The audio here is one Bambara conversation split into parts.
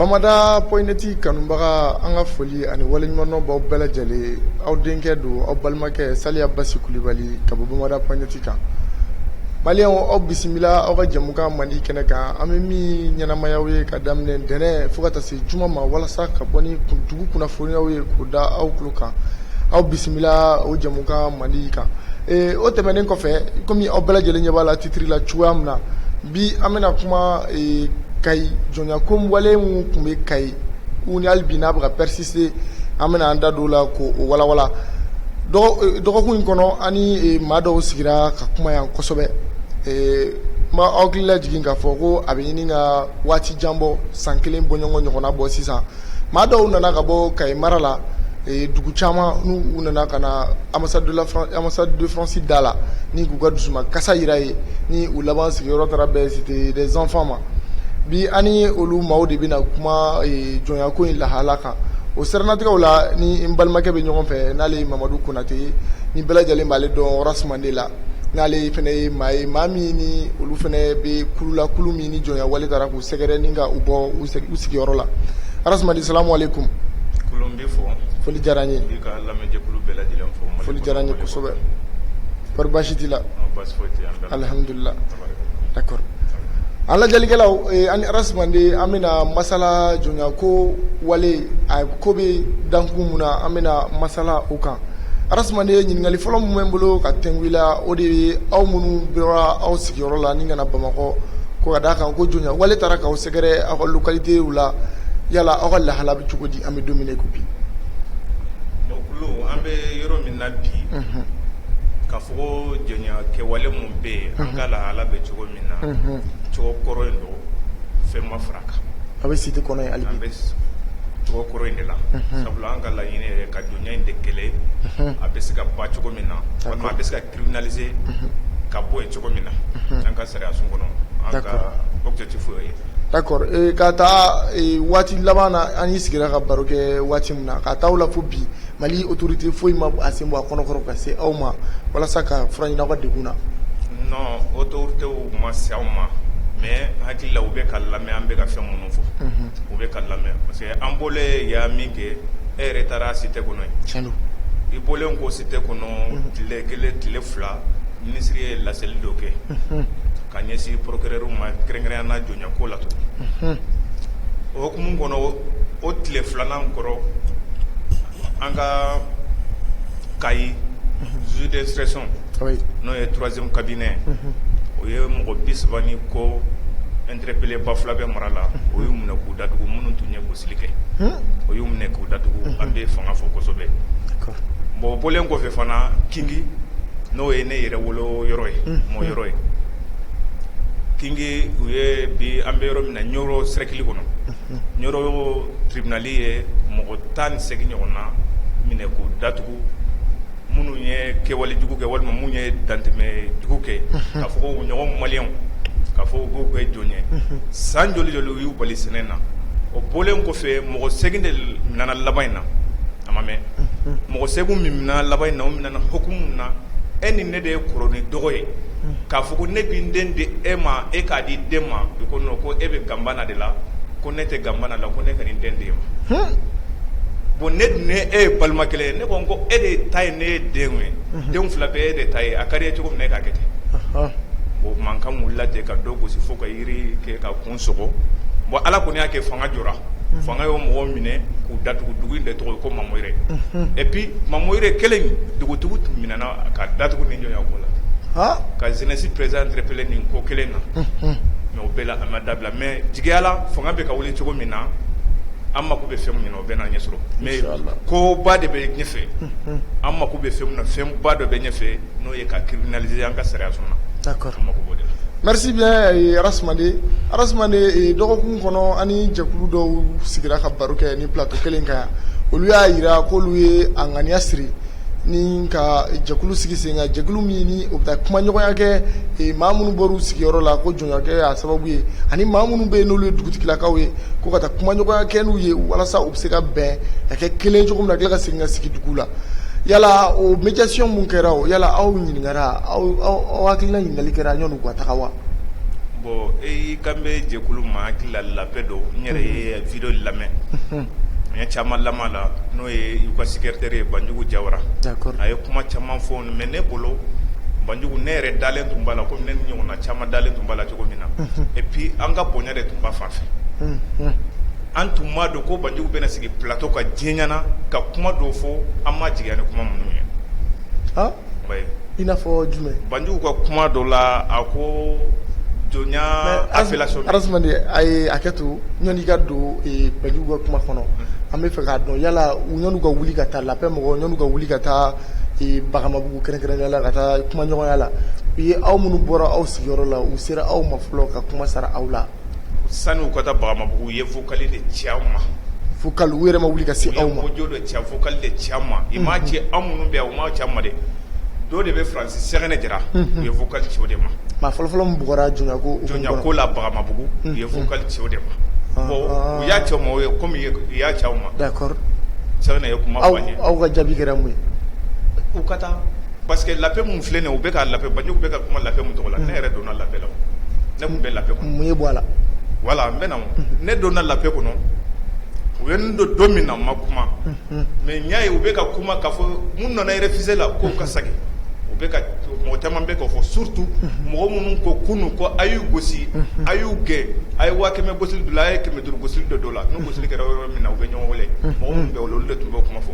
Pamada pointi kanumbaga anga foli ani walenyuno baw bela jale aw denkɛ do aw balimakɛ Saliya Basi Kulibali ka bɔ Pamada pointi kan Malien aw bisimila aw ka jamuka mandi kɛnɛ kan an bɛ min ɲɛnamayaw ye ka daminɛ dɛnɛ fo ka taa se juma ma walasa ka bɔ ni dugu kunnafoniyaw ye k'o da aw tulo kan aw bisimila o jamuka mandi kan o tɛmɛnen kɔfɛ komi aw bɛɛ lajɛlen ɲɛ b'a la titiri la cogoya min na bi an bɛna kuma Kayi jɔnya ko wale mun tun bɛ Kayi u ni hali bi n'a bɛ ka persister an bɛna an da don o la k'o walawala dɔgɔkun in kɔnɔ ani maa dɔw sigira ka kuma yan kosɛbɛ ma aw hakili lajigin k'a fɔ ko a bɛ ɲini ka waati jan bɔ san kelen bɔɲɔgɔn ɲɔgɔnna bɔ sisan maa dɔw nana ka bɔ Kayi mara la dugu caman n'u nana ka na ambassade de France da la ni k'u ka dusuma kasa yira ye ni u laban sigiyɔrɔ taara bɛn c'était des enfants ma bi ani olu maaw de bɛna kuma jɔnya ko in lahala kan o siranatigɛw la ni n balimakɛ bɛ ɲɔgɔn fɛ n'ale Mamadu Konate ni bɛɛ lajɛlen b'ale dɔn Rasmande la n'ale fana ye maa min ni olu fana bɛ kulu min ni jɔnya wale taara k'u sɛgɛrɛ ni ka u bɔ u sigiyɔrɔ la Rasmande salamu alaikum kulon bɛ fɔ foli diyara n ye i ka lamɛnjɛkulu bɛɛ lajɛlen fɔ foli diyara n ye kosɛbɛ kɔri baasi t'i la baasi foyi tɛ yan alhamdulillah d'accord an lajɛlikɛlaw ani Rasmande an bɛna masala jɔnya ko wale a ko bɛ dankun mun na an bɛna masala o kan Rasmande ɲininkali fɔlɔ min bɛ n bolo ka tɛnku i la o de ye aw minnu bɔra aw sigiyɔrɔ la ni kana Bamakɔ ko ka d'a kan ko jɔnya wale taara k'aw sɛgɛrɛ aw ka localité la yala aw ka lahala bɛ cogo di an bɛ don min na ko bi an bɛ yɔrɔ min na bi ka fɔ ko jɔnya kɛwale mun bɛ yen an ka lahala bɛ cogo min na cogo kɔrɔ in don fɛn ma fara kan a bɛ siti kɔnɔ yen hali bi an bɛ cogo kɔrɔ in de la sabula an ka laɲini yɛrɛ ka jɔnya in de kɛlɛ a bɛ se ka ba cogo min na walima a bɛ se ka criminaliser ka bɔ yen cogo min na an ka sariya sun kɔnɔ an ka objectif o ye d'accord ka taa waati laban na an y'i sigira ka baro kɛ waati min na ka taa o la fo bi Mali autorité foyi ma a sen bɔ a kɔnɔkɔrɔ ka se aw ma walasa ka fura ɲini aw ka degun na non autorité ma se aw ma mais hakili la u bɛ ka lamɛn an bɛ ka fɛn minnu fɔ u bɛ ka lamɛn parce que an bɔlen y'a min kɛ e yɛrɛ taara cité kɔnɔ yen i bɔlen ko cité kɔnɔ tile kelen tile fila ministre ye laseli dɔ kɛ ka ɲɛsin procureur ma kɛrɛnkɛrɛnya na jɔnya ko la tugun o hukumu kɔnɔ o tile filanan kɔrɔ an ka Kayi juge d'instruction n'o ye troisième cabinet o ye mɔgɔ 30 ni kɔ interpellé ba fila bɛ mara la o y'u minɛ k'u datugu minnu tun ye gosili kɛ o y'u minɛ k'u datugu an bɛ fanga fɔ kosɛbɛ bon bɔlen kɔfɛ fana Kingi n'o ye ne yɛrɛ wolo yɔrɔ ye mɔ yɔrɔ ye Kingi u ye bi an bɛ yɔrɔ min na Ɲoro cercle kɔnɔ Ɲoro tribunal ye mɔgɔ 18 ɲɔgɔn na minɛ k'u datugu minnu ye kɛwale jugu kɛ walima minnu ye dantɛmɛ jugu kɛ k'a fɔ ko ɲɔgɔn maliyɛnw k'a fɔ k'u bɛɛ jɔn ye san joli joli u y'u bali sɛnɛ na o bɔlen kɔfɛ mɔgɔ 8 de minɛna laban in na a ma mɛn mɔgɔ 8 min minɛna laban in na o minɛna hukumu na e ni ne de ye kɔrɔ ni dɔgɔ ye k'a fɔ ko ne bɛ n den di e ma e k'a di den ma i ko non ko e bɛ ganbana de la ko ne tɛ ganbana la ko ne ka nin den di e ma bon ne e ye balima kelen ye ne ko ko e de ta ye ne ye den ye denw fila bɛɛ e de ta ye a ka di ye cogo min na e k'a kɛ ten bon mankan wulila ten ka dɔ gosi fo ka yiri kɛ ka kun sɔgɔ bon ala kɔni y'a kɛ fanga jɔra fanga yo mɔgɔ minɛ k'u datugu dugu in de tɔgɔ ko Mamoyire et puis Mamoyire kelen dugutigiw tun minɛna ka datugu ni ɲɔgɔn ko la ka jeunesse président interpellé nin ko kelen na mais o bɛɛ la a ma dabila mais jigiya la fanga bɛ ka wuli cogo min na an mako bɛ fɛn min na o bɛ na ɲɛ sɔrɔ mais koba de bɛ ɲɛfɛ an mako bɛ fɛn min na fɛnba dɔ bɛ ɲɛfɛ n'o ye ka criminaliser an ka sariya sɔnna d'accord an mako b'o de la. Merci bien Arasmane dɔgɔkun kɔnɔ ani jɛkulu dɔw sigira ka baro kɛ ni plateau kelen kan olu y'a yira k'olu ye a ŋaniya siri ni ka jɛkulu sigi sen kan jɛkulu min ni o bɛ taa kumaɲɔgɔnya kɛ maa minnu bɔr'u sigiyɔrɔ la ko jɔnɲɔgɔnkɛ y'a sababu ye ani maa minnu bɛ yen n'olu ye dugutigilakaw ye ko ka taa kumaɲɔgɔnya kɛ n'u ye walasa u bɛ se ka bɛn ka kɛ kelen cogo min na tila ka segin ka sigi dugu la yala o médiation mun kɛra o yala aw ɲininkara aw hakilina ɲininkali kɛra ɲɔni ka taga wa. Bon i kan bɛ jɛkulu ma hakili la labɛn don n yɛrɛ ye video lamɛn n ye caman lamɛn la n'o ye u ka secrétaire ye Banjugu Jawara a ye kuma caman fɔ mais ne bolo Banjugu ne yɛrɛ dalen tun b'a la komi ne ni ɲɔgɔnna caman dalen tun b'a la cogo min na et puis an ka bonya de tun b'a fan fɛ an tun m'a dɔn ko Banjugu bɛna sigi plateau ka diɲɛ ɲɛna ka kuma dɔw fɔ an ma jigiya ni kuma minnu ye i n'a fɔ jumɛn. Banjugu ka kuma dɔ la a ko Jonya appellation Arasmane a ye hakɛ to ɲɔni ka don Banjugu ka kuma kɔnɔ an bɛ fɛ k'a dɔn yala ɲɔni ka wuli ka taa lapin mɔgɔ ɲɔni ka wuli ka taa Bagamabugu kɛrɛnkɛrɛnnenya la ka taa kumaɲɔgɔnya la u ye aw minnu bɔra aw sigiyɔrɔ la u sera aw ma fɔlɔ ka kuma sara aw la sani u ka taa Bagamabugu u ye vocal de ci aw ma vocal u yɛrɛ ma wuli ka se aw ma u ye audio de ci vocal de ci aw ma i m'a ci aw minnu bɛ yan u m'a ci aw ma dɛ dɔw de bɛ Francis Sɛgɛnɛ Jara u ye vocal ci o de ma maa fɔlɔfɔlɔ min bugɔra Jɔnya ko la Bagamabugu u ye vocal ci o de ma bon u y'a ci aw ma comme i y'a ci aw ma d'accord Sɛgɛnɛ ye kuma fɔ an ye aw ka jaabi kɛra mun ye u ka taa parce que lapin mun filɛ nin ye u bɛ ka lapin Banjugu bɛ ka kuma lapin mun tɔgɔ la ne yɛrɛ donna lapin la ne tun bɛ lapin kɔnɔ mun ye bɔ a la voilà n bɛ na ne donna lapin kɔnɔ u ye n don min na n ma kuma mais n y'a ye u bɛ ka kuma k'a fɔ mun nana refuser la k'o ka segin u bɛ ka mɔgɔ caman bɛ k'a fɔ surtout mɔgɔ minnu ko kunun ko a y'u gosi a y'u gɛn a ye 500 gosili dɔ la a ye 500 gosili dɔ dɔ la n'u gosili kɛra yɔrɔ min na u bɛ ɲɔgɔn wele mɔgɔ minnu bɛ olu de tun bɛ kuma fɔ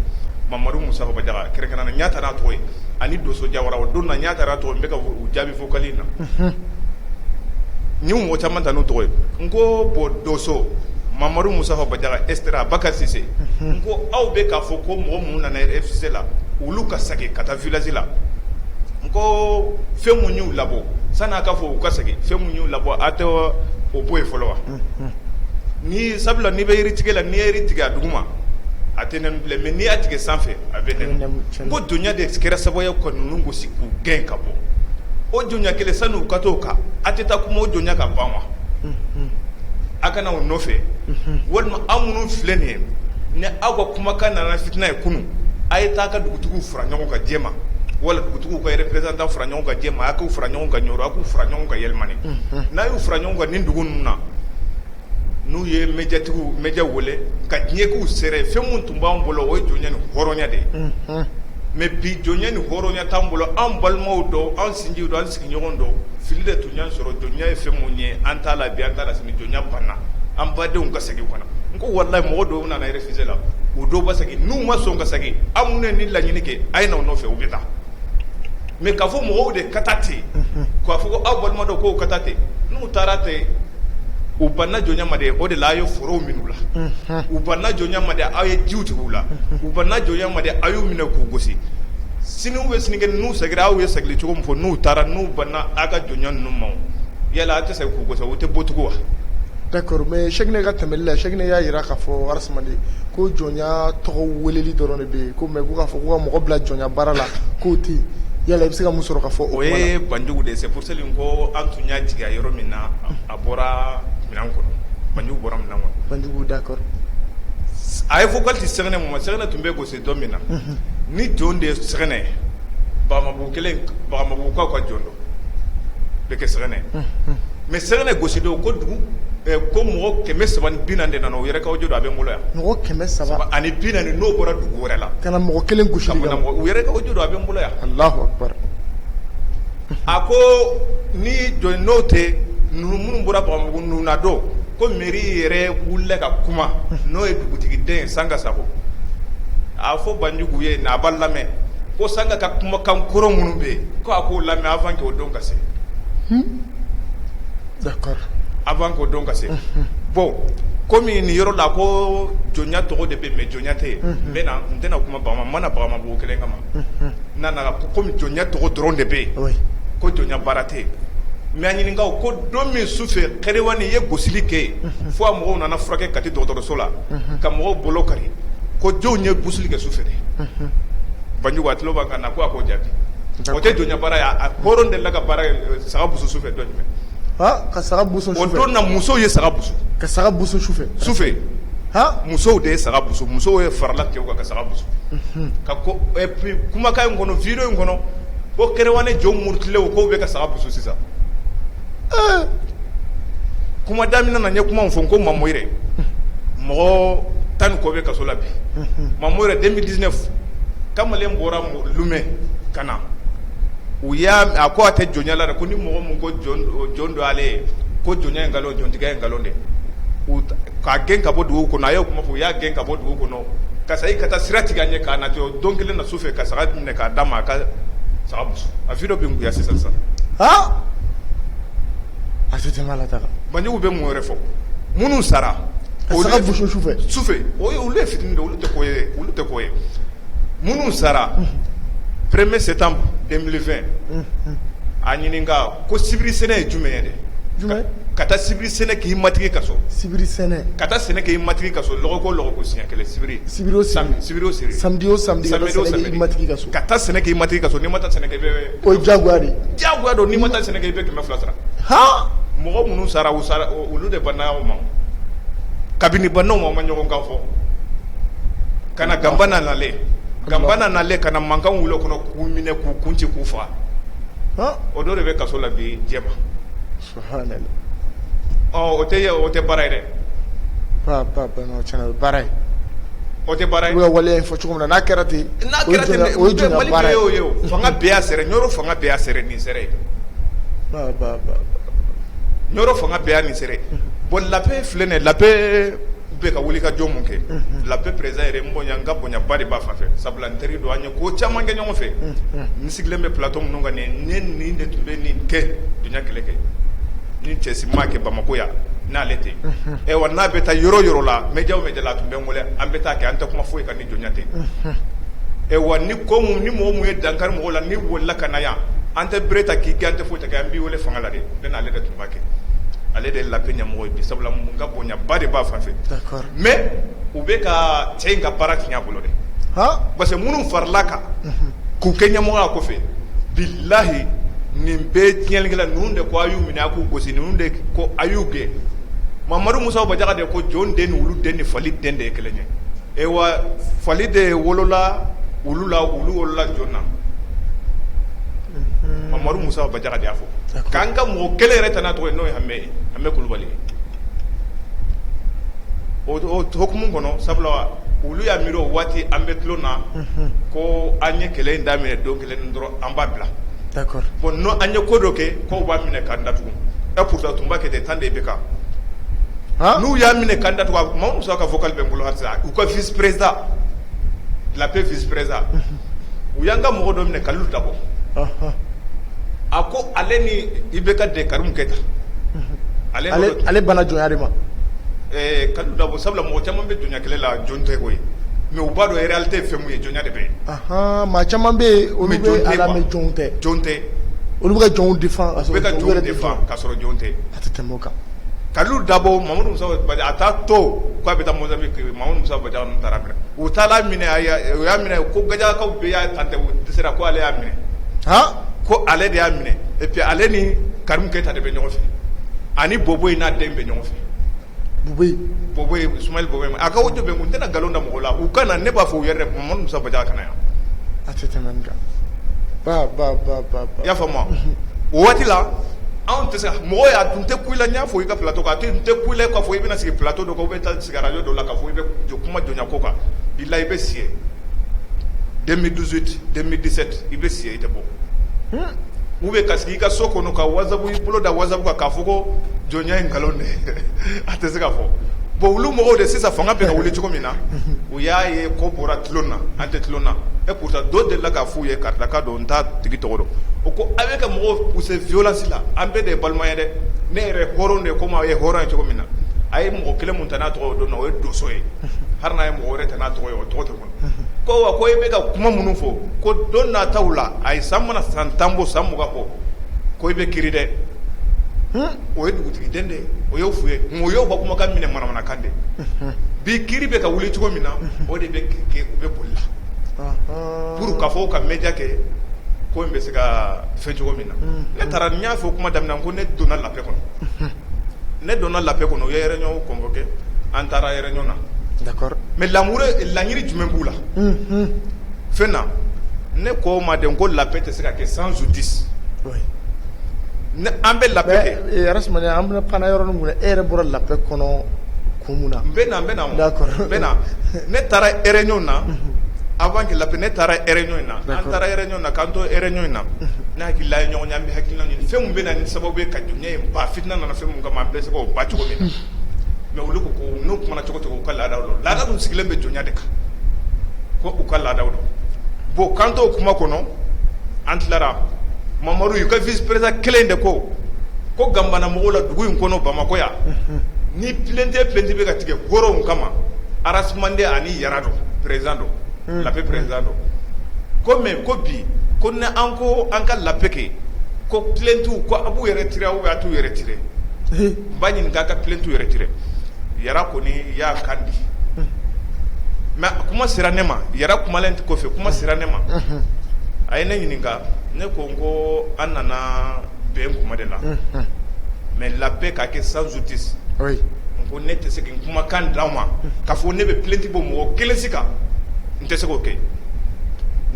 Mamadu Musa Bajaga kɛrɛnkɛrɛnnen n y'a ta n'a tɔgɔ ye ani Doso Jawara o don na n y'a ta n'a tɔgɔ ye n bɛ ka u jaabi vocal in na n ye mɔgɔ caman ta n'u tɔgɔ ye n ko bon Doso Mamadu Musa Bajaga Estera Bakari Sise n ko aw bɛ k'a fɔ ko mɔgɔ minnu nana RFC la olu ka segin ka taa village la n ko fɛn mun y'u labɔ sani a ka fɔ u ka segin fɛn mun y'u labɔ a tɛ o bɔ yen fɔlɔ wa ni sabula n'i bɛ yiri tigɛ la n'i ye yiri tigɛ a duguma a tɛ nɛmu bilen mais n'i y'a tigɛ sanfɛ a bɛ nɛmu n ko Jonya de kɛra sababu ye ka ninnu gosi k'u gɛn ka bɔ o Jonya kelen sani u ka t'o kan a tɛ taa kuma o Jonya ka ban wa a kana o nɔfɛ walima aw minnu filɛ nin ye ni aw ka kumakan nana fitina ye kunun a ye taa ka dugutigiw fara ɲɔgɔn kan diɲɛ ma wala dugutigiw ka représentant fara ɲɔgɔn kan diɲɛ ma a k'u fara ɲɔgɔn kan ɲɔrɔ a k'u fara ɲɔgɔn kan yɛlɛmani n'a y'u fara ɲɔgɔn kan nin dugu ninnu na n'u ye média wele ka diɲɛ k'u sɛrɛ fɛn mun tun b'an bolo o ye Jonya ni hɔrɔnya de ye mais bi Jonya ni hɔrɔnya t'an bolo an balimaw dɔw an sinjiw dɔw an sigiɲɔgɔn dɔw fili de tun y'an sɔrɔ Jonya ye fɛn mun ye an t'a la bi an t'a la sini Jonya banna an badenw ka segin u kana n ko walahi mɔgɔ dɔw nana refuser la u dɔw ba segin n'u ma sɔn ka segin an minnu ye ni laɲini kɛ a ye na o nɔfɛ u bɛ taa mais k'a fɔ mɔgɔw de ka taa ten k'a fɔ ko aw balima dɔw k'o ka taa ten n'u taara ten u banna Jonya ma de o de la a ye forow minɛ u la u banna Jonya ma de aw ye jiw tigɛ u la u banna Jonya ma de aw y'u minɛ k'u gosi sini ou sinikɛnɛ n'u segira aw ye segili cogo min fɔ n'u taara n'u banna a ka Jonya ninnu ma yala a tɛ segin k'u gosi o tɛ bɔ tugun wa. D'accord mais Sɛgɛnɛ ka tɛmɛli la Sɛgɛnɛ y'a jira k'a fɔ Arasmane ko Jonya tɔgɔ weleli dɔrɔn de bɛ yen ko mais k'u k'a fɔ k'u ka mɔgɔ bila Jonya baara la k'o tɛ yen yala i bɛ se ka mun sɔrɔ k'a fɔ o kuma la. O ye Banjugu de c'est pour cela ko an tun y'a jigin yɔrɔ min na a bɔra minɛn kɔnɔ Banjugu bɔra minɛn kɔnɔ. Banjugu d'accord. a ye vocal ci Sɛgɛnɛ ma Sɛgɛnɛ tun bɛ gosi don min na ni jɔn de ye Sɛgɛnɛ Bagamabugukaw ka jɔn dɔ bɛ kɛ Sɛgɛnɛ mais Sɛgɛnɛ gosi don ko dugu ko mɔgɔ 340 de nana o yɛrɛ ka audio a bɛ n bolo yan mɔgɔ 340 ani 40 n'o bɔra dugu wɛrɛ la kana mɔgɔ kelen gosi o yɛrɛ ka audio a bɛ n bolo yan Allahu Akbar a ko ni jɔn n'o tɛ ninnu minnu bɔra Bagamugu ninnu na don ko mairie yɛrɛ wulila ka kuma n'o ye dugutigiden ye Sanga Sakɔ a fɔ Banjugu ye n'a b'a lamɛn ko Sanga ka kumakan kɔrɔ minnu bɛ yen ko a k'o lamɛn avant que o don ka se. D'accord. Avant qu'o don ka se. Bon komi nin yɔrɔ la ko jɔnya tɔgɔ de bɛ mais jɔnya tɛ yen n bɛ na n tɛna kuma Bagama n mana Bagama bugu kelen kama n nana komi jɔnya tɔgɔ dɔrɔn de bɛ yen ko jɔnya baara tɛ yen mais a ɲininkaw ko don min su fɛ Kɛrɛwani ye gosili kɛ yen fo a mɔgɔw nana furakɛ Kati dɔgɔtɔrɔso la ka mɔgɔw bolo kari ko jɔnw ye gosili kɛ su fɛ de Banjugu a tulo b'an kan na ko a k'o jaabi o tɛ jɔnya baara ye a hɔrɔn delila ka baara saga busu su fɛ dɔ jumɛn ka saga busu su fɛ o don na musow ye saga busu ka saga busu su fɛ su fɛ musow de ye saga busu musow ye farala cɛw kan ka saga busu ka ko et puis kumakan in kɔnɔ video in kɔnɔ ko Kɛrɛwani jɔn murutilen k'o bɛ ka saga busu sisan kuma daminɛ na n ye kuma min fɔ ko Mamoyire mɔgɔ 10 ni kɔ bɛ kaso la bi Mamoyire 2019 kamalen bɔra Lumɛ ka na u y'a a ko a tɛ jɔnya la dɛ ko ni mɔgɔ min ko jɔn do ale ye ko jɔnya ye nkalon jɔntigiya ye nkalon de k'a gɛn ka bɔ dugu kɔnɔ a y'o kuma fɔ u y'a gɛn ka bɔ dugu kɔnɔ ka segin ka taa sira tigɛ a ɲɛ k'a nati o don kelen na su fɛ ka saga minɛ k'a d'a ma a ka saga busu a video bɛ nkuya sisan a tɛ tɛmɛ a la taga Banjugu bɛ mun wɛrɛ fɔ minnu sara ka saga busu su fɛ olu ye fitini de olu tɛ ko ye minnu sara 1er septembre 2020 a ɲininka ko sibiri sɛnɛ ye jumɛn ye dɛ ka taa sibiri sɛnɛ k'i matigi kaso sibiri sɛnɛ ka taa sɛnɛ k'i matigi kaso lɔgɔ ko siɲɛ kelen sibiri o sibiri samedi o samedi k'i matigi kaso ka taa sɛnɛ k'i matigi kaso n'i ma taa sɛnɛ kɛ i bɛ o ye diyagoya de diyagoya don n'i ma taa sɛnɛ kɛ i bɛ 200 sara mɔgɔ minnu sara olu de banna o ma kabini bannaw ma ɲɔgɔn kan fɔ ka na Ganbana nalen ka na mankan wuli kɔnɔ k'u minɛ k'u kun ci k'u faga o dɔ de bɛ kaso la bi jɛma o tɛ baara ye dɛ baara ye o tɛ baara ye u ka waleya in fɔ cogo min na n'a kɛra ten o ye jɔnya baara ye fanga bɛɛ y'a sɛrɛ Ɲɔrɔ fanga bɛɛ y'a sɛrɛ nin sɛrɛ ye Ɲɔrɔ fanga bɛɛ y'a nin sɛrɛ bon Lape filɛ nin ye Lape bɛ ka wuli ka jɔ mun kɛ Lape président yɛrɛ n ka bonyaba de b'a fan fɛ sabula n teri don an ye ko caman kɛ ɲɔgɔn fɛ n sigilen bɛ plateau minnu kan nin de tun bɛ nin kɛ dunya kɛlɛ kɛ ni cɛsiri ma kɛ Bamako yan n'ale tɛ wa n'a bɛ taa yɔrɔ yɔrɔ la média o média la a tun bɛ n wele an bɛ taa kɛ an tɛ kuma foyi kan ni jɔnya tɛ wa ni ko mun ni mɔgɔ mun ye dankari mɔgɔw la ni bolila ka na yan an tɛ bere ta k'i gɛn an tɛ foyi ta kɛ an b'i wele fanga la de bɛ n'ale de tun b'a kɛ ale de ye Lape ɲɛmɔgɔ ye bi sabula n ka bonyaba de b'a fan fɛ mais u bɛ ka cɛ in ka baara tiɲɛ a bolo dɛ parce que minnu farala kan k'u kɛ ɲɛmɔgɔya kɔfɛ bilahi nin bɛɛ tiɲɛlikɛla ninnu de ko a y'u minɛ a k'u gosi ninnu de ko a y'u gɛn Mamadu Musa Bajaga de ko jɔn den ni wulu den ni fali den de ye kelen ye wa fali de wolola wulu wolola jɔn na Mamadu Musa Bajaga de y'a fɔ k'an ka mɔgɔ kelen yɛrɛ ta n'a tɔgɔ ye n'o ye Hame Kulubali ye o hukumu kɔnɔ sabula olu y'a miiri o waati an bɛ tulon na ko an ye kɛlɛ in daminɛ don kelen dɔrɔn an b'a bila bon n'o an ye ko dɔ kɛ k'o b'a minɛ k'an datugu pourtant tun b'a kɛ ten tan de bɛ kan n'u y'a minɛ k'an datugu Mamadu Musa ka vocal bɛ n bolo halisa u ka vice président Lape vice président u y'an ka mɔgɔ dɔ minɛ Kalilu Dabo a ko ale ni IBK de Karimu Keyita ale bana jɔnya de ma Kalilu Dabo sabula mɔgɔ caman bɛ jɔnya kɛlɛ la jɔn tɛ ko ye mais u b'a dɔn réalité ye fɛn mun ye jɔnya de bɛ yen maa caman bɛ yen olu bɛ a la mais jɔn tɛ olu bɛ ka jɔnw défend ka sɔrɔ jɔn tɛ a tɛ tɛmɛ o kan Kalilu Dabo Mamadu Musa Bajaga a t'a to k'a bɛ taa Mozambique Mamadu Musa Bajaga ninnu taara minɛ u taara minɛ u y'a minɛ ko Gajakaw bɛɛ y'a tan tɛ u dɛsɛra ko ale y'a minɛ ko ale de y'a minɛ et puis ale ni Karimu Keyita de bɛ ɲɔgɔn fɛ ani Boboyi n'a den bɛ ɲɔgɔn fɛ Boboyi Ismaël Boboyi a ka o de bɛ n tɛna nkalon da mɔgɔ la u ka na ne b'a fɔ u yɛrɛ de Mamadu Musa Bajaga kana yan a tɛ tɛmɛ nin kan i y'a faamu o waati la anw tɛ se mɔgɔ y'a tun tɛ ku i la n y'a fɔ i ka plateau kan a tun tɛ ku i la k'a fɔ i bɛna sigi plateau dɔ kan ou bien taa sigi radio dɔ la k'a fɔ i bɛ kuma jɔnya ko kan bilahi i bɛ si 2018 2017 i bɛ si i tɛ bɔ ou bɛ ka sigi I ka so kɔnɔ ka whatsapp I bolo da whatsapp kan k'a fɔ ko jɔnya ye nkalon de a tɛ se ka fɔ bon olu mɔgɔw de sisan fanga bɛ ka wuli cogo min na u y'a ye ko bɔra tulon na an tɛ tulon na et pourtant dɔ delila k'a f'u ye karilaka don n t'a tigi tɔgɔ dɔn o ko a bɛ ka mɔgɔw pousser violence la an bɛɛ de ye balima ye dɛ ne yɛrɛ hɔrɔn de komi a ye hɔrɔn ye cogo min na a ye mɔgɔ kelen mun ta n'a tɔgɔ don na o ye doso ye hali n'a ye mɔgɔ wɛrɛ ta n'a tɔgɔ ye o tɔgɔ tɛ kɔnɔ ko wa ko I bɛ ka kuma minnu fɔ ko don nataw la a ye san mana san 10 bɔ san 20 bɔ ko I bɛ kiiri dɛ o ye dugutigiden de ye o y'o f'u ye o y'o ka kumakan minɛ manamanakan de bi kiiri bɛ ka wuli cogo min na o de bɛ kɛ u bɛ boli la pour k'a fɔ ka média kɛ ko in bɛ se ka fɛn cogo min na ne taara n y'a fɔ kuma daminɛ ko ne donna la paix kɔnɔ ne donna la paix kɔnɔ u ye réunion convoqué an taara réunion na d'accord mais laɲini jumɛn b'u la fɛn na ne ko ma den ko la paix tɛ se ka kɛ sans justice ne an bɛ la paix kɛ Rasmani an bɛna pana yɔrɔ min e yɛrɛ bɔra la paix kɔnɔ kun mun na n bɛ na d'accord n bɛ na ne taara réunion na avant que la paix ne taara réunion na an taara réunion na k'an to réunion in na ne hakilila ye ɲɔgɔn ye an bɛ hakilina ɲini fɛn min bɛ na ni sababu ye ka jɔnya in ba fitina nana fɛn min kama an bɛ se k'o ba cogo min na mais olu ko n'u kumana cogo cogo u ka laadaw dɔn laada dun sigilen bɛ jɔnya de kan ko u ka laadaw dɔn bon k'an t'o kuma kɔnɔ an tilara Mamadu y'u ka vice président kelen de ko Gambana mɔgɔw la dugu in kɔnɔ Bamako yan ni plainte bɛ ka tigɛ hɔrɔnw kama Arasmande ani Yara dɔn président dɔn la paix président dɔn ko mais ko bi ko ni an ko an ka la paix kɛ ko plainte ko a b'u yɛrɛ tirer ou bien a t'u yɛrɛ tirer n b'a ɲininka a ka plainte yɛrɛ tirer Yara kɔni y'a kan di mais kuma sera ne ma Yara kumalen kɔfɛ kuma sera ne ma a ye ne ɲininka ne ko n ko an nana bɛn kuma de la mais la paix ka kɛ sans justice n ko ne tɛ se ka n kumakan d'aw ma k'a fɔ ne bɛ plainte bɔ mɔgɔ kelen si kan n tɛ se k'o kɛ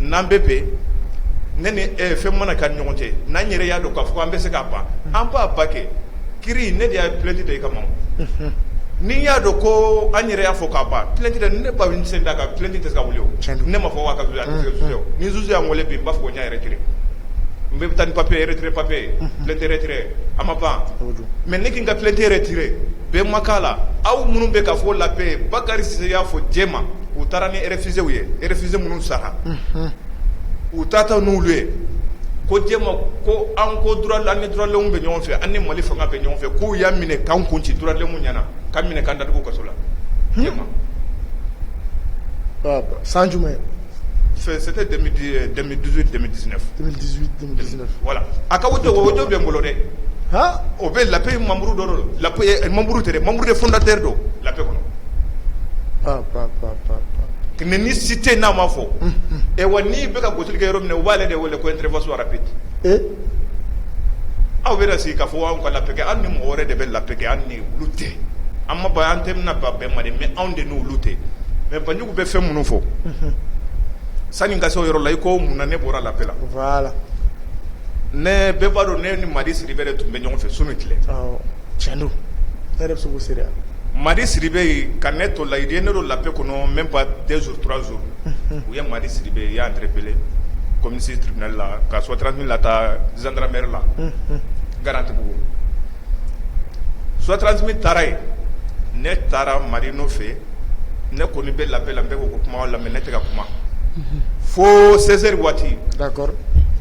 n'an bɛ bɛn ne ni fɛn mana kɛ ɲɔgɔn cɛ n'an yɛrɛ y'a dɔn k'a fɔ an bɛ se k'a ban an b'a ba kɛ kiri ne de y'a plainte da I kama ni y'a dɔn ko an yɛrɛ y'a fɔ k'a ban plainte da ne ba bɛ n sen da kan plainte tɛ se ka wuli o ne ma fɔ k'a ka wuli a tɛ se ka wuli o ni juge y'an wele bi n b'a fɔ ko n y'a retrait n bɛ taa ni papier retrait papier plainte retrait a ma ban mais ne kin ka plainte retrait bɛɛ ma k'a la aw minnu bɛ k'a fɔ la paix Bakari Sise y'a fɔ jɛma u taara ni refusé u ye refusé minnu sara u taata n'olu ye ko jɛma ko an ko droit an ni droitlenw bɛ ɲɔgɔn fɛ an ni Mali fanga bɛ ɲɔgɔn fɛ k'u y'a minɛ k'an kun ci droitlenw ɲɛna k'an minɛ k'an datugu kaso la jɛma san jumɛn c'était 2018 2019 voilà a ka o jo bɛ n bolo dɛ o bɛ la paix membre dɔ don la paix membre tɛ dɛ membre de fondateur don la paix kɔnɔ ni cité n'a ma fɔ et wa ni bɛ ka gosili kɛ yɔrɔ min na u b'ale de wele ko intervention rapide aw bɛ na sigi k'a fɔ anw ka la paix kɛ an ni mɔgɔ wɛrɛ de bɛ la paix kɛ an ni olu tɛ an ma ba an tɛ na ba bɛɛ ma de mais anw de n'olu tɛ mais Banjugu bɛ fɛn minnu fɔ sani ka se o yɔrɔ la I ko mun na ne bɔra la paix la voilà ne bɛɛ b'a dɔn ne ni Madi Sidibe de tun bɛ ɲɔgɔn fɛ sunu tile tiɲɛ don ne yɛrɛ bɛ se k'o seereya Madi Sidibe ka ne to la il ye ne don la paix kɔnɔ même pas 2 jours 3 jours u ye Madi Sidibe i y'a interpellé commissaire tribunal la k'a sɔrɔ transmis la taa gendarmerie la Garantibugu soit transmis taara yen ne taara Madi nɔfɛ ne kɔni bɛ la paix la n bɛ k'o kuma lamɛn ne tɛ ka kuma fo 16h waati d'accord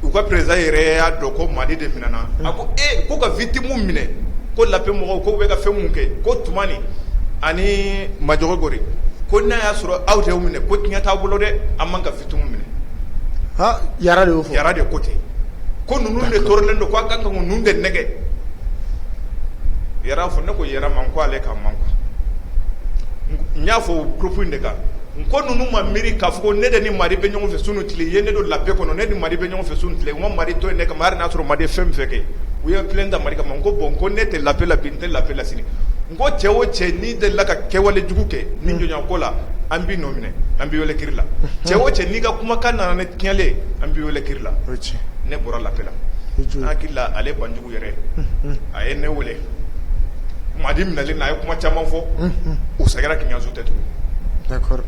u ka président yɛrɛ y'a dɔn ko Madi de minɛna a ko ko ka victime minɛ ko la paix mɔgɔw ko bɛ ka fɛn mun kɛ ko Tumani ani Majɔgɔ Gori ko n'a y'a sɔrɔ aw de y'u minɛ ko tiɲɛ t'aw bolo dɛ an man ka victime minɛ Yara de y'o fɔ Yara de ko ten ko ninnu de tɔɔrɔlen don ko a kan ka ninnu de nɛgɛ Yara fɔ ne ko Yara man ko ale ka man n y'a fɔ groupe in de kan ko ninnu ma miiri k'a fɔ ko ne de ni Madi bɛ ɲɔgɔn fɛ sunu tile ye ne don la paix kɔnɔ ne ni Madi bɛ ɲɔgɔn fɛ sunu tile n ko Madi to ye ne kama hali n'a sɔrɔ Madi ye fɛn fɛn kɛ u ye plainte da Madi kama n ko bon ko ne tɛ la paix la bi n tɛ la paix la sini n ko cɛ o cɛ n'i delila ka kɛwale jugu kɛ ni jɔnyako la an b'i nɔ minɛ an b'i wele kiri la cɛ o cɛ n'i ka kumakan nana ne tiɲɛlen an b'i wele kiri la ne bɔra la paix la n hakili la ale Banjugu yɛrɛ a ye ne wele Madi minɛlen na a ye kuma caman fɔ u sɛgɛra k'i ɲanzu tɛ tugun d'accord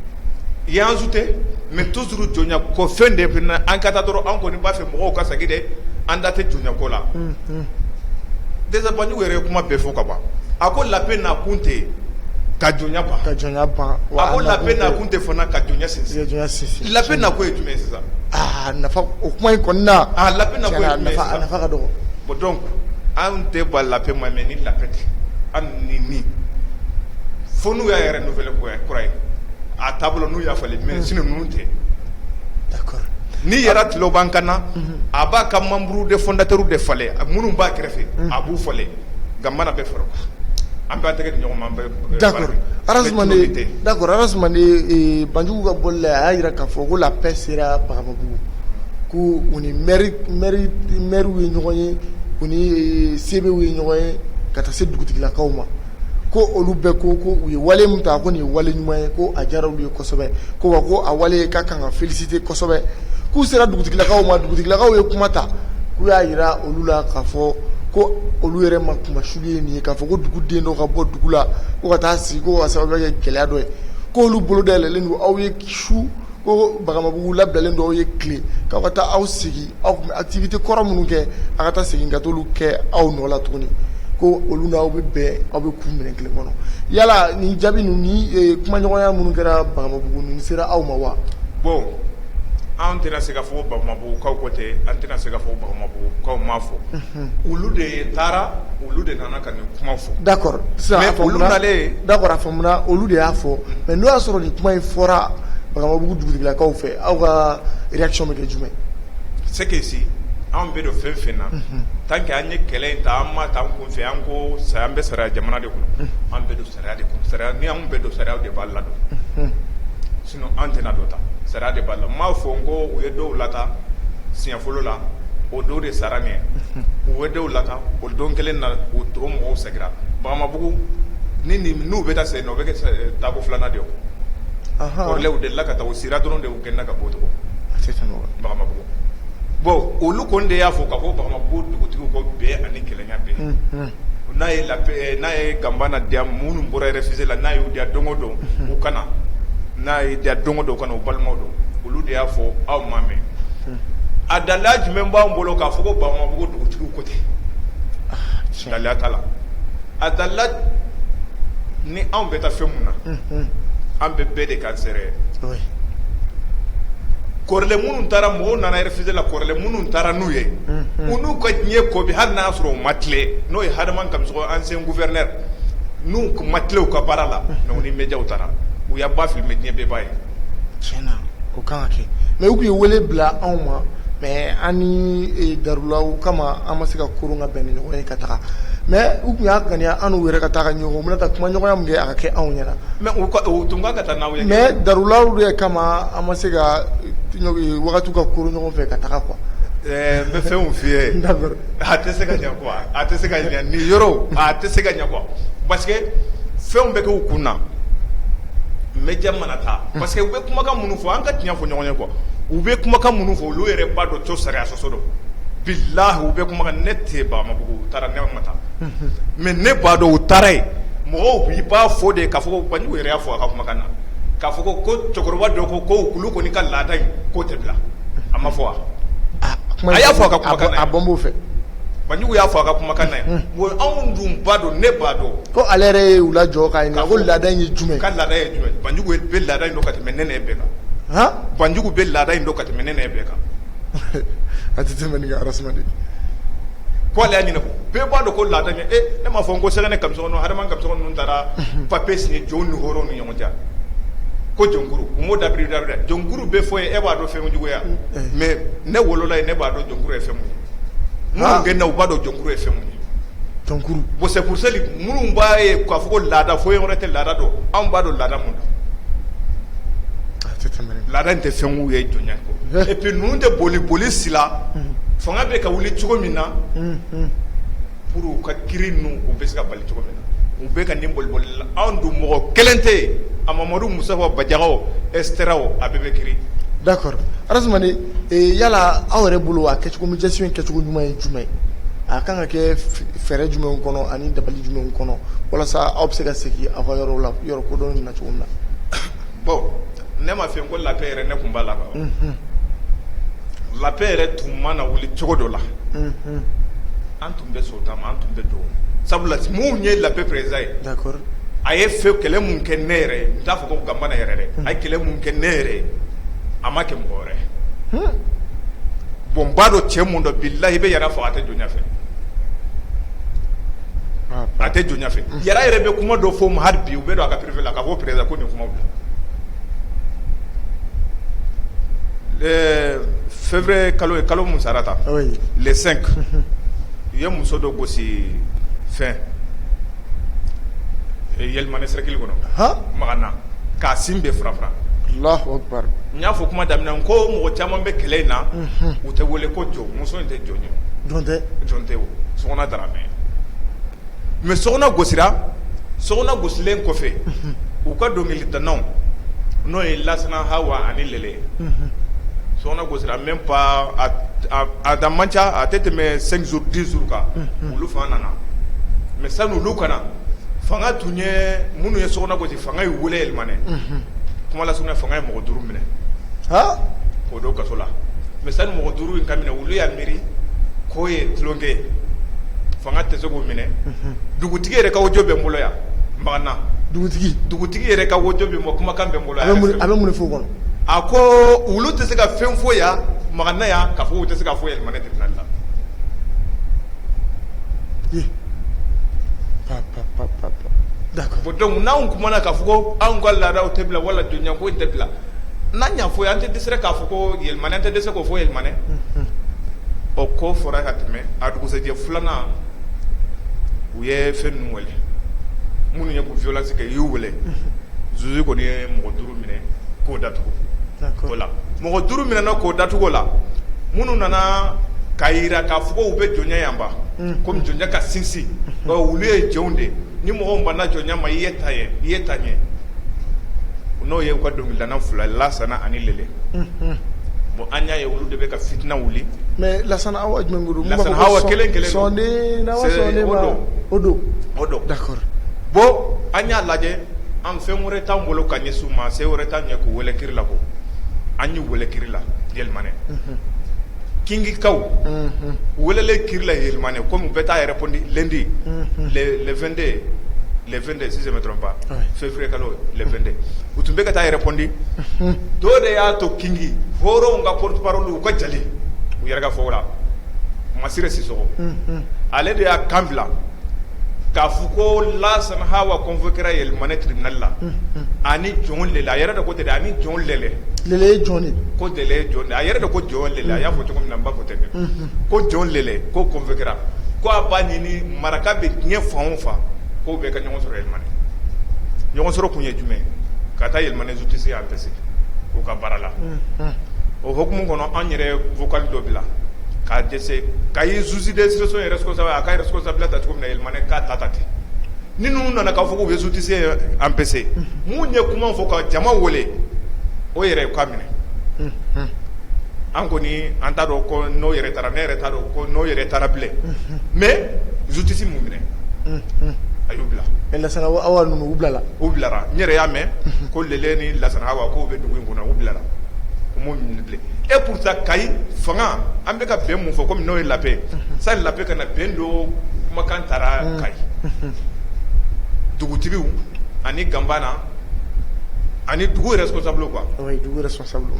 i y'an zute mais toujours jɔnya ko fɛn de fana an ka taa dɔrɔn an kɔni b'a fɛ mɔgɔw ka segin dɛ an da tɛ jonya ko la déjà Banjugu yɛrɛ kuma bɛɛ fɔ ka ban a ko la paix n'a kun tɛ ka jonya ban a ko la paix n'a kun tɛ fana ka jonya sinsin la paix n'a ko ye jumɛn ye sisan nafa o kuma in kɔni na la paix n'a ko ye jumɛn ye sisan nafa ka dɔgɔ bon donc an tɛ ba la paix ma mais ni la paix tɛ an ni fo n'u y'a yɛrɛ nouvelle kura ye a taabolo n'u y'a falen mais sinon ninnu tɛ d'accord ni yɛrɛ tilo b'an kan na a b'a ka membre de fondateurs de falen minnu b'a kɛrɛfɛ a b'u falen nka mana bɛɛ fara an b'a tɛgɛ di ɲɔgɔn ma an bɛ d'accord Arazumane Banjugu ka bɔli la a y'a jira k'a fɔ ko la paix sera Bagababugu ko u ni maire ye ɲɔgɔn ye u ni CBU ye ɲɔgɔn ye ka taa se dugutigilakaw ma ko olu bɛɛ ko u ye wale min ta ko nin ye wale ɲuman ye ko a diyara olu ye kosɛbɛ ko wa ko a wale ka kan ka féliciter kosɛbɛ k'u sera dugutigilakaw ma dugutigilakaw ye kuma ta k'u y'a jira olu la k'a fɔ ko olu yɛrɛ ma kuma sugu ye nin ye k'a fɔ ko duguden dɔ ka bɔ dugu la ko ka taa sigi ko ka sababu kɛ gɛlɛya dɔ ye ko olu bolo dayɛlɛlen don aw ye su ko Bagababugu labilalen don aw ye tile k'aw ka taa aw sigi aw tun bɛ activité kɔrɔ minnu kɛ a ka taa segin ka t'olu kɛ aw nɔ la tuguni ko olu n'aw bɛ bɛn aw bɛ kun minɛn kelen kɔnɔ yala nin jaabi ninnu ni kumaɲɔgɔnya minnu kɛra Bagababugu nin sera aw ma wa bon an tɛna se ka fɔ Bagababugukaw ko tɛ an tɛna se ka fɔ Bagababugukaw m'a fɔ olu de taara olu de nana ka nin kuma fɔ d'accord mais olu nalen d'accord a faamuna olu de y'a fɔ mais n'o y'a sɔrɔ nin kuma in fɔra Bagababugu dugutigilakaw fɛ aw ka réaction bɛ kɛ jumɛn c'est que si an bɛ don fɛn fɛn na tant que an ye kɛlɛ in ta an ma ta an kun fɛ an ko an bɛ sariya jamana de kɔnɔ an bɛ don sariya de kɔnɔ sariya ni an bɛ don sariya de b'a ladon sinon an tɛna dɔ ta sariya de b'a la n m'a fɔ n ko u ye dɔw lata siɲɛ fɔlɔ la o dɔw de sara nin ye u ye dɔw lata o don kelen na o mɔgɔw sɛgira Bagababugu n'u bɛ taa segin na o bɛ kɛ taako filanan de ye kɔrɔlɛw de la ka taa o sira dɔrɔn de y'u gɛnna ka bɔ tɔgɔ Bagababugu bon olu kɔni de y'a fɔ ka fɔ Bagababugu dugutigiw ko bɛn ani kɛlɛya bɛn n'a ye Ganbana diya minnu bɔra refusé la n'a y'u diya don o don u kana n'a ye diya don o don u kana u balimaw don olu de y'a fɔ aw ma mɛn a dalila jumɛn b'an bolo k'a fɔ ko Bagababugu dugutigiw ko tɛ dalila t'a la a dalila ni anw bɛ taa fɛn mun na an bɛ bɛɛ de kan sɛrɛ kɔrɔlɛ minnu taara mɔgɔw nana refusé la kɔrɔlɛ minnu taara n'u ye u n'u ka diɲɛ ko bi hali n'a y'a sɔrɔ u ma tile n'o ye Hadama Kamisɔgɔ ancien gouverneur n'u ma tile u ka baara la mais u ni médiaw taara u y'a ba filmé diɲɛ bɛɛ b'a ye tiɲɛna o kan ka kɛ mais u tun ye wele bila anw ma mais an ni Darulaw kama an ma se ka koron ka bɛn ni ɲɔgɔn ye ka taga mais u tun y'a ganiya an n'u yɛrɛ ka taa ka ɲɔgɔn u bɛna taa kumaɲɔgɔnya min kɛ a ka kɛ anw ɲɛna mais u tun ka taa n'aw ye mais Darulaw de kama an ma se ka wagatiw ka koron ɲɔgɔn fɛ ka taga quoi n bɛ fɛnw f'i ye a tɛ se ka ɲɛ quoi a tɛ se ka ɲɛ nin yɔrɔ a tɛ se ka ɲɛ quoi parce que fɛnw bɛ kɛ u kun na média mana taa parce que u bɛ kumakan minnu fɔ an ka tiɲɛ fɔ ɲɔgɔn ye quoi u bɛ kumakan minnu fɔ olu yɛrɛ b'a dɔn co sariya sɔsɔ dɔn bilahi u bɛ kumakan ne tɛ Bagababugu u taara ne ma taa mais ne b'a dɔn u taara yen mɔgɔw b'i b'a fɔ de k'a fɔ ko Banjugu yɛrɛ y'a fɔ a ka kumakan na k'a fɔ ko cɛkɔrɔba dɔ ko olu kɔni ka laada in k'o tɛ bila a ma fɔ wa a y'a fɔ a ka kumakan na a bɔn b'o fɛ Banjugu y'a fɔ a ka kumakan na ye bon anw dun b'a dɔn ne b'a dɔn ko ale yɛrɛ ye u lajɔ k'a ɲininka ko laada in ye jumɛn ka laada ye jumɛn Banjugu bɛ laada in dɔn ka tɛmɛ ne n'e bɛɛ kan Banjugu bɛ laada in dɔn ka tɛmɛ ne n'e bɛɛ kan a tɛ tɛmɛ nin kan Arazumane ko ale y'a ɲɛnabɔ bɛɛ b'a dɔn ko laada in ne m'a fɔ n ko Sɛgɛnɛ Kamisɔgɔ Hadama Kamisɔgɔ ninnu taara papier signé jɔnw ni hɔrɔnw ni ɲɔgɔn cɛ ko jɔnkuru u m'o dabiri dɛ jɔnkuru bɛ fɔ ye e b'a dɔn fɛn jugu ya mais ne wolola ye ne b'a dɔn jɔnkuru ye fɛn mun ye minnu gɛnna u b'a dɔn jɔnkuru ye fɛn mun ye jɔnkuru bon c'est pour ça minnu b'a ye k'a fɔ ko laada foyi wɛrɛ tɛ laada dɔn anw b'a dɔn laada mun don laada in tɛ fɛn ye jɔnya kɔ et puis ninnu tɛ boli si la fanga bɛ ka wuli cogo min na pour u ka kiiri ninnu u bɛ se ka bali cogo min na u bɛ ka nin boli la anw dun mɔgɔ kelen tɛ yen Amadu Musafa Bajagaw Esteraw a bɛɛ bɛ kiiri d'accord Arazumane yala aw yɛrɛ bolo a kɛcogo min gestion kɛcogo ɲuman ye jumɛn a kan ka kɛ fɛɛrɛ jumɛnw kɔnɔ ani dabali jumɛnw kɔnɔ walasa aw bɛ se ka segin aw ka yɔrɔ la yɔrɔ kodɔn na cogo min na bon ne ma fɛn ko la paix yɛrɛ ne tun b'a la la paix yɛrɛ tun ma na wuli cogo dɔ la an tun bɛ so ta ma an tun bɛ don sabula mun ye la paix président ye d'accord a ye fɛ kɛlɛ mun kɛ ne yɛrɛ n t'a fɔ ko Gambana yɛrɛ dɛ a ye kɛlɛ mun kɛ ne yɛrɛ a ma kɛ mɔgɔ wɛrɛ bon n b'a dɔn cɛ mun dɔn bilahi i bɛ Yara faga a tɛ jɔnya fɛ a tɛ jɔnya fɛ Yara yɛrɛ bɛ kuma dɔ fɔ ma hali bi u bɛ don a ka privé la k'a fɔ président ko nin kumaw bila février kalo mun sara ta le 5 u ye muso dɔ gosi fɛn yɛlɛmane sirɛkili kɔnɔ magana k'a sin bɛ farafara Allahu akbar n y'a fɔ kuma daminɛ n ko mɔgɔ caman bɛ kɛlɛ in na u tɛ wele ko jɔn muso in tɛ jɔn ye jɔn tɛ o sokɔnɔ daramɛ mais sokɔnɔ gosira sokɔnɔ gosilen kɔfɛ u ka dɔnkilidanaw n'o ye Lasana Hawa ani Lele sokɔnɔ gosira même pas a da man ca a tɛ tɛmɛ 5 jours 10 jours kan olu fanga nana mais sani olu kana fanga tun ye minnu ye sokɔnɔ gosi fanga ye wele yɛlɛmane kuma la sugunɛ fanga ye mɔgɔ 5 minɛ k'o don kaso la mais sani mɔgɔ 5 in ka minɛ olu y'a miiri k'o ye tulonkɛ ye fanga tɛ se k'o minɛ dugutigi yɛrɛ ka wojo bɛ n bolo yan Magana dugutigi yɛrɛ ka wojo bɛ n bolo kumakan bɛ n bolo yan a bɛ mun de fɔ o kɔnɔ a ko olu tɛ se ka fɛn fɔ yan Magana yan k'a fɔ u tɛ se ka fɔ yɛlɛmane tribunal la d'accord donc n'anw kumana k'a fɔ ko anw ka laadaw tɛ bila wala jɔnya ko tɛ bila n'an y'a fɔ an tɛ dɛsɛ k'a fɔ ko yɛlɛmane an tɛ dɛsɛ k'o fɔ yɛlɛmane o ko fɔra ka tɛmɛ a dugusɛjɛ filanan u ye fɛn ninnu wele minnu ye ko violence kɛ y'u wele Zuzu kɔni ye mɔgɔ 5 minɛ k'o datugu o la mɔgɔ 5 minɛna k'o datugu o la minnu nana k'a yira k'a fɔ ko u bɛ jɔnya yan ba komi jɔnya ka sinsin olu ye jɔnw de ni mɔgɔw banna jɔnya ma i ye ta ɲɛ n'o ye u ka dɔnkilidana 2 Lasana ani Lele bon an y'a ye olu de bɛ ka fitina wuli mais Lasana Hawa jumɛn ko don Lasana Hawa kelen sɔnni na wa sɔnni ma o don d'accord bon an y'a lajɛ an fɛn wɛrɛ t'an bolo ka ɲɛsin u ma se wɛrɛ t'an ɲɛ k'u wele kiri la ko an y'u wele kiri la yɛlɛmane kingikaw welele kiri la yɛlɛmane comme u bɛ taa répondre lundi le 22 si je me trompe pas février kalo le 22 u tun bɛ ka taa répondre dɔ de y'a to kingi hɔrɔnw ka porte parole u ka jali u yɛrɛ ka fɔ la Masire Sisoko ale de y'a kan bila k'a fɔ ko Lasana Hawa convoquera yɛlɛmane tribunal la ani jɔn Lele a yɛrɛ de ko tɛ dɛ ani jɔn Lele Lele ye jɔn de ko Lele ye jɔn de a yɛrɛ de ko jɔn Lele a y'a fɔ cogo min na n b'a fɔ tɛ dɛ ko jɔn Lele ko convoquera ko a b'a ɲini maraka bɛ diɲɛ fan o fan k'o bɛɛ ka ɲɔgɔn sɔrɔ yɛlɛmane ɲɔgɔn sɔrɔ kun ye jumɛn ka taa yɛlɛmane justice empêcher u ka baara la o hokumu kɔnɔ an yɛrɛ vocal dɔ bila k'a dɛsɛ k'a ye juge d'instruction ye responsable a ka responsabilité ta cogo min na yɛlɛmane k'a ta ten ni ninnu nana k'a fɔ k'u bɛ justice empêcher mun ye kuma fɔ ka jama wele o yɛrɛ k'a minɛ an kɔni an t'a dɔn ko n'o yɛrɛ taara ne yɛrɛ t'a dɔn ko n'o yɛrɛ taara bilen mais justice m'u minɛ a y'u bila Lasana Hawa ninnu u bilala u bilara n yɛrɛ y'a mɛn ko Lele ni Lasana Hawa k'o bɛ dugu in kɔnɔ u bilara u m'o minɛ bilen et pourtant Kayi fanga an bɛ ka bɛn mun fɔ komi n'o ye la paix sani la paix ka na bɛn dɔ kumakan taara Kayi dugutigiw ani Gambana ani dugu responsable quoi oui dugu responsable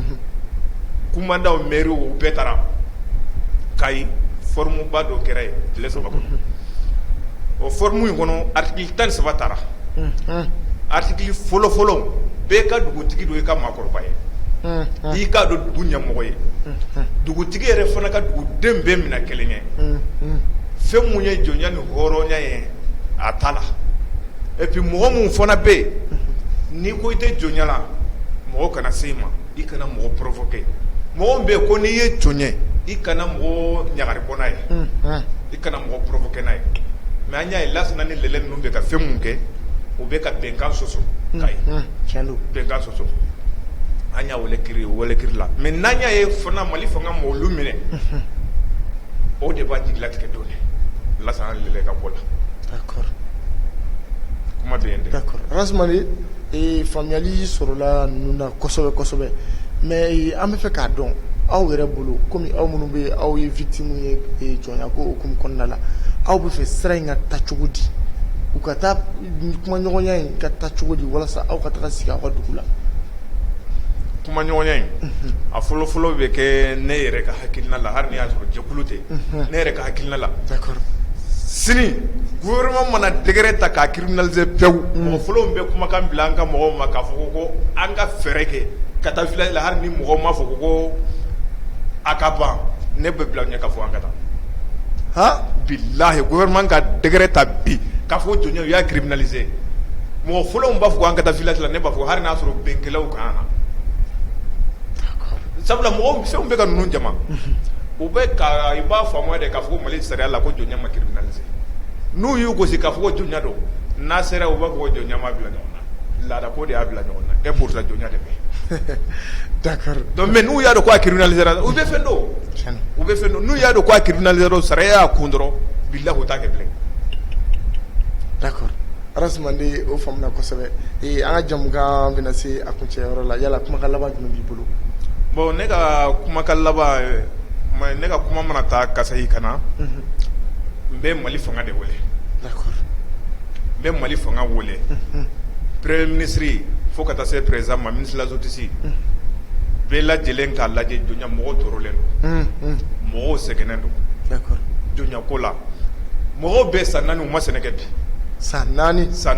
kumandaw maire u bɛɛ taara Kayi forme ba dɔ kɛra yen tile 3 kɔnɔ o forme in kɔnɔ article 13 taara article fɔlɔ bɛɛ ka dugutigi dɔ i ka maakɔrɔba ye i k'a dɔn dugu ɲɛmɔgɔ ye dugutigi yɛrɛ fana ka duguden bɛɛ minɛ kelen ye fɛn mun ye jɔnya ni hɔrɔnya ye a ta la et puis mɔgɔ mun fana bɛ yen n'i ko i tɛ jɔnya la mɔgɔ kana se i ma i kana mɔgɔ provoquer mɔgɔ min bɛ yen ko n'i ye jɔn ye i kana mɔgɔ ɲagari bɔ n'a ye i kana mɔgɔ provoquer n'a ye mais an y'a ye Lasana ni Lele ninnu bɛ ka fɛn mun kɛ u bɛ ka bɛnkan sɔsɔ Kayi bɛnkan sɔsɔ an y'a wele kiri la mais n'an y'a ye fana Mali fanga ma olu minɛ o de b'a jigilatigɛ dɔɔnin Lasana ni Lele ka bɔ la d'accord kuma bɛ yen dɛ d'accord Rasmani faamuyali sɔrɔla ninnu na kosɛbɛ mais an bɛ fɛ k'a dɔn aw yɛrɛ bolo komi aw minnu bɛ aw ye victime ye jɔnya ko hukumu kɔnɔna la aw bɛ fɛ sira in ka taa cogo di u ka taa kumaɲɔgɔnya in ka taa cogo di walasa aw ka taga sigi aw ka dugu la kumaɲɔgɔnya in a fɔlɔfɔlɔ bɛ kɛ ne yɛrɛ ka hakilina la hali ni y'a sɔrɔ jɛkulu tɛ ne yɛrɛ ka hakilina la sini gouvernement mana dɛgɛrɛ ta k'a criminaliser pewu mɔgɔ fɔlɔ min bɛ kumakan bila an ka mɔgɔw ma k'a fɔ ko an ka fɛɛrɛ kɛ ka taa village la hali ni mɔgɔw ma fɔ ko a ka ban ne bɛ bila ɲɛ k'a fɔ an ka taa bilahi gouvernement ka dɛgɛrɛ ta bi k'a fɔ jɔnya u y'a criminaliser mɔgɔ fɔlɔ min b'a fɔ ko an ka taa village la ne b'a fɔ hali n'a sɔrɔ bɛnkɛlaw kan na sabula mɔgɔw fɛnw bɛ ka ninnu jama u bɛ ka i b'a faamuya de k'a fɔ ko Mali sariya la ko jɔnya ma criminaliser n'u y'u gosi k'a fɔ ko jɔnya don n'a sera u b'a fɔ ko jɔnya ma bila ɲɔgɔn na laada ko de y'a bila ɲɔgɔn na et pour ça jɔnya de bɛ d'accord donc mais n'u y'a dɔn ko a criminaliser u bɛ fɛn dɔn u bɛ fɛn dɔn n'u y'a dɔn ko a criminaliser dɔrɔn sariya y'a kun dɔrɔn bilahi u t'a kɛ bilen d'accord Arasumandi o faamuna kosɛbɛ an ka jamukan bɛna se a kuncɛyɔrɔ la yala kumakan laban jumɛn b'i bolo bon ne ka kumakan laban ne ka kuma mana taa Kasayi ka na n bɛ Mali fanga de wele d'accord n bɛ Mali fanga wele premier ministre fo ka taa se président ma ministre de la justice bɛɛ lajɛlen k'a lajɛ jɔnya mɔgɔw tɔɔrɔlen don mɔgɔw sɛgɛnnen don d'accord jɔnya ko la mɔgɔw bɛɛ san 4 u ma sɛnɛ kɛ bi san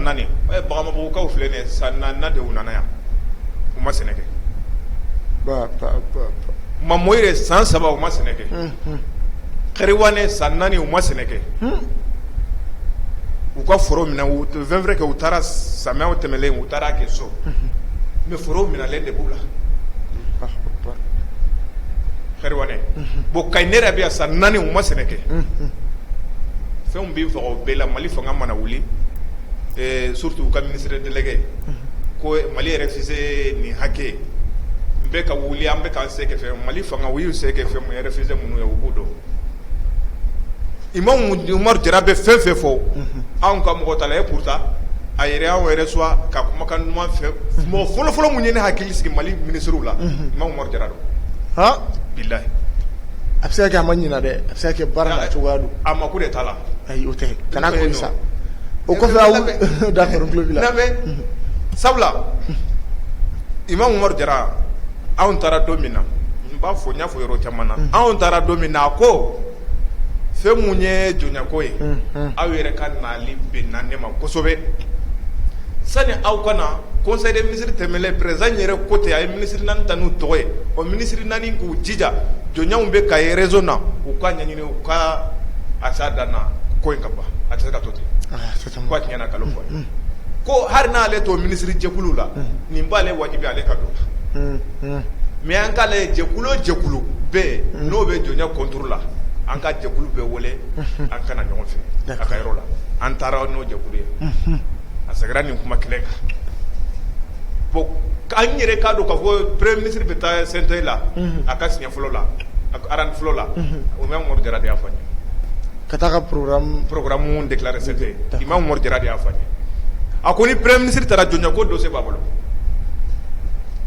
4 Bagamabugukaw filɛ nin ye san 4 de u nana yan u ma sɛnɛ kɛ Mamoyire san 3 u ma sɛnɛ kɛ Kɛriwane san 4 u ma sɛnɛ kɛ u ka foro minɛ u fɛn vrai que u taara samiyaw tɛmɛlen u taara kɛ so mais foro minɛlen de b'u la Kɛriwane bon Kayi ne yɛrɛ bɛ yan san 4 u ma sɛnɛ kɛ fɛnw bɛ faga o bɛɛ la Mali fanga mana wuli surtout u ka ministre délégué ko Mali yɛrɛ refusé nin hakɛ n bɛ ka wuli an bɛ k'an se kɛ fɛn Mali fanga u y'u se kɛ fɛn mun refusé minnu ye u b'o dɔn Imam Umaru Jara bɛ fɛn fɛn fɔ anw ka mɔgɔ ta la et pourtant a yɛrɛ anw yɛrɛ soit ka kumakan ɲuman fɛ mɔgɔ fɔlɔfɔlɔ mun ye ne hakili sigi Mali ministrew la Imam Umaru Jara don bilahi a bɛ se ka kɛ a ma ɲina dɛ a bɛ se ka kɛ baara la cogoya don a ma ko de t'a la ayi o tɛ kana ko sa o kɔfɛ aw d'accord n tulo b'i la lamɛn sabula Imam Umaru Jara anw taara don min na n b'a fɔ n y'a fɔ yɔrɔ caman na anw taara don min na a ko fɛn mun ye jɔnyako ye aw yɛrɛ ka nali bɛnna ne ma kosɛbɛ sani aw ka na conseil des ministres tɛmɛlen président yɛrɛ ko ten a ye ministre 4 ta n'u tɔgɔ ye o ministre 4 k'u jija jɔnyaw bɛ ka ye réseau na u ka ɲɛɲini u ka a s'a dan na ko in ka ban a tɛ se ka to ten ko a tiɲɛna nkalon fɔ ko hali n'ale to ministre jɛkulu la nin b'ale wajibi ale ka don mais an k'ale jɛkulu o jɛkulu bɛɛ n'o bɛ jɔnya contrôle la an ka jɛkulu bɛɛ wele an kana ɲɔgɔn fɛ a ka yɔrɔ la an taara n'o jɛkulu ye a seginna nin kuma kelen kan bon an yɛrɛ k'a dɔn k'a fɔ premier ministre bɛ taa CNT la a ka siɲɛ fɔlɔ la arandi fɔlɔ la o Imam Umaru Jara de y'a fɔ an ye ka taa ka programme déclaré CNT Imam Umaru Jara de y'a fɔ an ye a ko ni premier ministre taara jɔnya ko dossier b'a bolo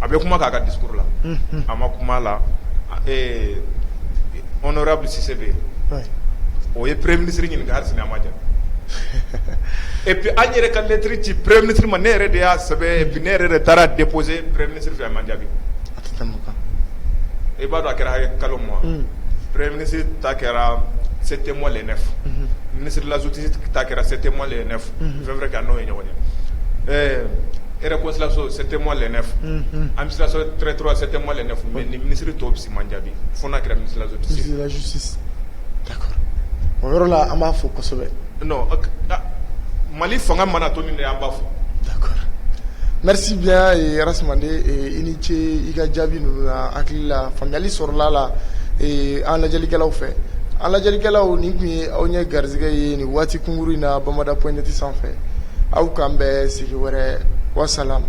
a bɛ kuma k'a ka discours la a ma kuma la honorable Cissé bɛ yen o ye premier ministre ɲininka hali sini a ma jaabi et puis an yɛrɛ ka lettre ci premier ministre ma ne yɛrɛ de y'a sɛbɛn et puis ne yɛrɛ de taara déposer premier ministre fɛ a ma jaabi i b'a dɔn a kɛra kalo min premier ministre ta kɛra 7 mois le 9 ministre de la justice ta kɛra 7 mois le 9 fɛn vrai que a n'o ye ɲɔgɔn ye réconciliation 7 mois le 9 administration territoriale 7 mois le 9 mais ni ministre tɔw si ma jaabi fo n'a kɛra ministre de la justice d'accord o yɔrɔ la an b'a fɔ kosɛbɛ non Mali fanga mana to nin de an b'a fɔ d'accord merci bien Arasumandi i ni ce i ka jaabi ninnu na hakili la faamuyali sɔrɔla la an lajɛlikɛlaw fɛ an lajɛlikɛlaw nin tun ye aw ɲɛ garizɛgɛ ye nin waati kunkuru in na Bamada.net sanfɛ aw k'an bɛn sigi wɛrɛ wasalam